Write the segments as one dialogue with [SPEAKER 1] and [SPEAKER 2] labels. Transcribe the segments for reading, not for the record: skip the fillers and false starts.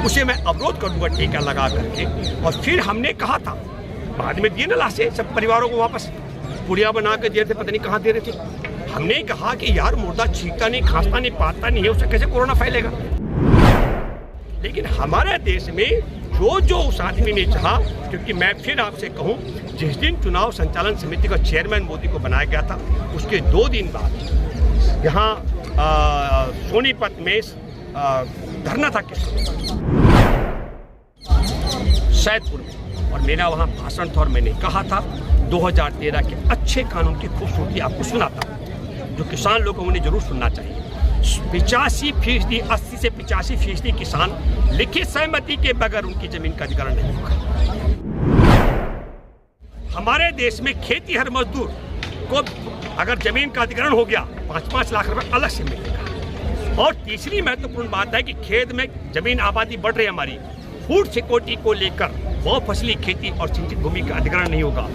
[SPEAKER 1] उसे मैं अवरोध कर दूंगा टीका लगा करके। और फिर हमने कहा था, बाद में दिए ना लाशें सब परिवारों को वापस, पुड़िया बना कर दिए थे, पता नहीं कहाँ दे रहे थे। हमने कहा कि यार मुर्दा छींकता नहीं, खांसता नहीं, पाता नहीं है, उससे कैसे कोरोना फैलेगा। लेकिन हमारे देश में जो उस आदमी ने चाहा, क्योंकि मैं फिर आपसे कहूं, जिस दिन चुनाव संचालन समिति का चेयरमैन मोदी को बनाया गया था, उसके 2 दिन बाद यहाँ सोनीपत में धरना था सैदपुर में, और मेरा वहाँ भाषण था और मैंने कहा था 2013 के अच्छे कानून की खूबसूरती आपको सुनाता, जो किसान लोगों को उन्हें जरूर सुनना चाहिए। 85%, 80 से 85% किसान लिखित सहमति के बगैर उनकी जमीन का अधिग्रहण नहीं होगा। हमारे देश में खेती हर मजदूर को अगर जमीन का अधिग्रहण हो गया 5-5 लाख रुपए अलग से मिलेगा। और तीसरी महत्वपूर्ण बात है कि खेत में जमीन आबादी बढ़ रही है हमारी, फूड सिक्योरिटी को लेकर बहुफसली खेती और सिंचित भूमि का अधिग्रहण नहीं होगा।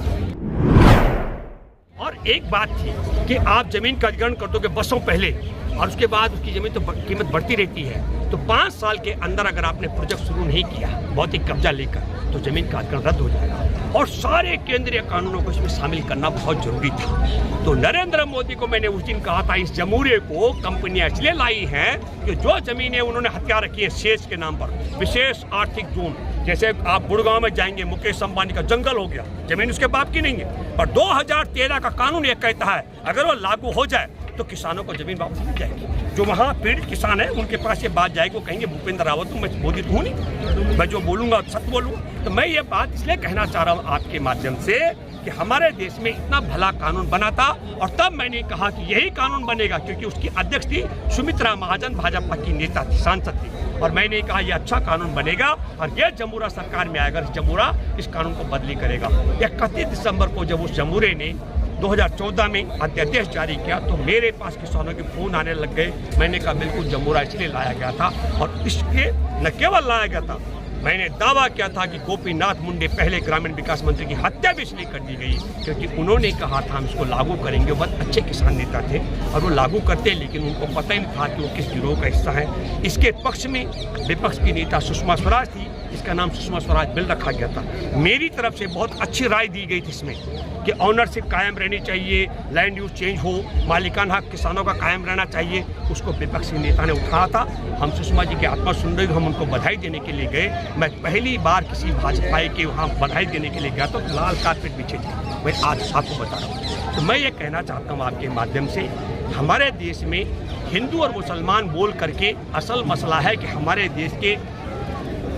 [SPEAKER 1] और एक बात थी कि आप जमीन का अधिग्रहण कर दोगे बरसों पहले, और उसके बाद उसकी जमीन तो कीमत बढ़ती रहती है, तो 5 साल के अंदर अगर आपने प्रोजेक्ट शुरू नहीं किया भौतिक कब्जा लेकर, तो जमीन का अधिग्रहण रद्द हो जाएगा। और सारे केंद्रीय कानूनों को इसमें शामिल करना बहुत जरूरी था। तो नरेंद्र मोदी को मैंने उस दिन कहा था, इस जमूरे को कंपनियां इसलिए लाई हैं कि जो जमीनें उन्होंने हथियार रखी है सेज के नाम पर, विशेष आर्थिक जोन, जैसे आप गुड़गांव में जाएंगे, मुकेश अंबानी का जंगल हो गया, जमीन उसके बाप की नहीं है। और 2013 का कानून यह कहता है अगर वो लागू हो जाए तो किसानों को जमीन वापस मिल जाएगी। जो वहाँ पीड़ित किसान है उनके पास ये बात जाएगी, वो कहेंगे भूपेंद्र रावत हूँ, मैं मोदी तो हूँ नहीं, मैं जो बोलूँगा सत्य बोलूँगा। तो मैं ये बात इसलिए कहना चाह रहा हूँ आपके माध्यम से कि हमारे देश में इतना भला कानून बना था, और तब मैंने कहा कि यही कानून बनेगा, क्योंकि उसकी अध्यक्ष थी सुमित्रा महाजन, भाजपा की नेता थी, सांसद थी, और मैंने कहा यह अच्छा कानून बनेगा और यह जमूरा सरकार में आएगा, जमूरा इस कानून को बदली करेगा। 31 दिसंबर को जब उस जमूरे ने 2014 में अध्यादेश जारी किया तो मेरे पास किसानों के फोन आने लग गए। मैंने कहा बिल्कुल जमूरा इसलिए लाया गया था, और इसके न केवल लाया गया था, मैंने दावा किया था कि गोपीनाथ मुंडे पहले ग्रामीण विकास मंत्री की हत्या भी इसलिए कर दी गई क्योंकि उन्होंने कहा था हम इसको लागू करेंगे। वो बहुत अच्छे किसान नेता थे और वो लागू करते, लेकिन उनको पता ही नहीं था कि वो किस गिरोह का हिस्सा है। इसके पक्ष में विपक्ष की नेता सुषमा स्वराज थी, इसका नाम सुषमा स्वराज बिल रखा गया था। मेरी तरफ से बहुत अच्छी राय दी गई थी इसमें कि ऑनरशिप कायम रहनी चाहिए, लैंड यूज चेंज हो, मालिकाना हक किसानों का कायम रहना चाहिए। उसको विपक्षी नेता ने उठाया था। हम सुषमा जी की आत्मा सुन रही, हम उनको बधाई देने के लिए गए। मैं पहली बार किसी भाजपाई के वहाँ बधाई देने के लिए गया तो लाल कारपेट बिछे थे। मैं आज आपको बता रहा हूँ। तो मैं ये कहना चाहता हूँ आपके माध्यम से, हमारे देश में हिंदू और मुसलमान बोल करके असल मसला है कि हमारे देश के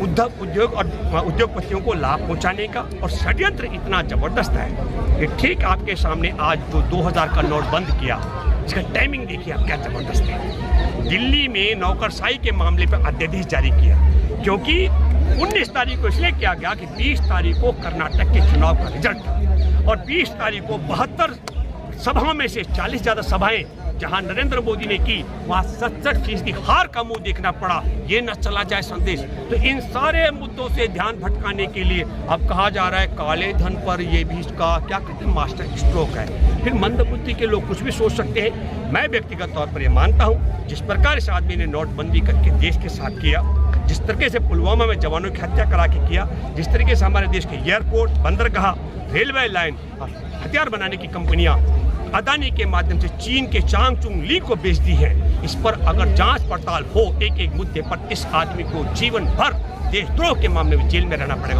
[SPEAKER 1] उद्योग और उद्योगपतियों को लाभ पहुंचाने का, और षड्यंत्र इतना जबरदस्त है कि ठीक आपके सामने आज जो 2000 का नोट बंद किया, इसका टाइमिंग देखिए आप क्या जबरदस्त है। दिल्ली में नौकरशाही के मामले पर अध्यादेश जारी किया, क्योंकि 19 तारीख को इसलिए किया गया कि 20 तारीख को कर्नाटक के चुनाव का रिजल्ट था, और 20 तारीख को 72 सभाओं में से 40 ज़्यादा सभाएं जहां नरेंद्र मोदी ने की, वहां 67% हार का मुंह देखना पड़ा। ये न चला जाए संदेश। तो इन सारे मुद्दों से ध्यान भटकाने के लिए अब कहा जा रहा है काले धन पर ये भी इसका क्या कहते हैं मास्टर स्ट्रोक है। फिर मंदबुद्धि के लोग कुछ भी सोच सकते हैं। मैं व्यक्तिगत तौर पर यह मानता हूँ, जिस प्रकार इस आदमी ने नोटबंदी करके देश के साथ किया, जिस तरीके से पुलवामा में जवानों की हत्या करा के किया, जिस तरीके से हमारे देश के एयरपोर्ट, बंदरगाह, रेलवे लाइन और हथियार बनाने की कंपनियां अदानी के माध्यम से चीन के चांगचुंग ली को बेच दी है, इस पर अगर जांच पड़ताल हो एक एक मुद्दे पर, इस आदमी को जीवन भर देशद्रोह के मामले में जेल में रहना पड़ेगा।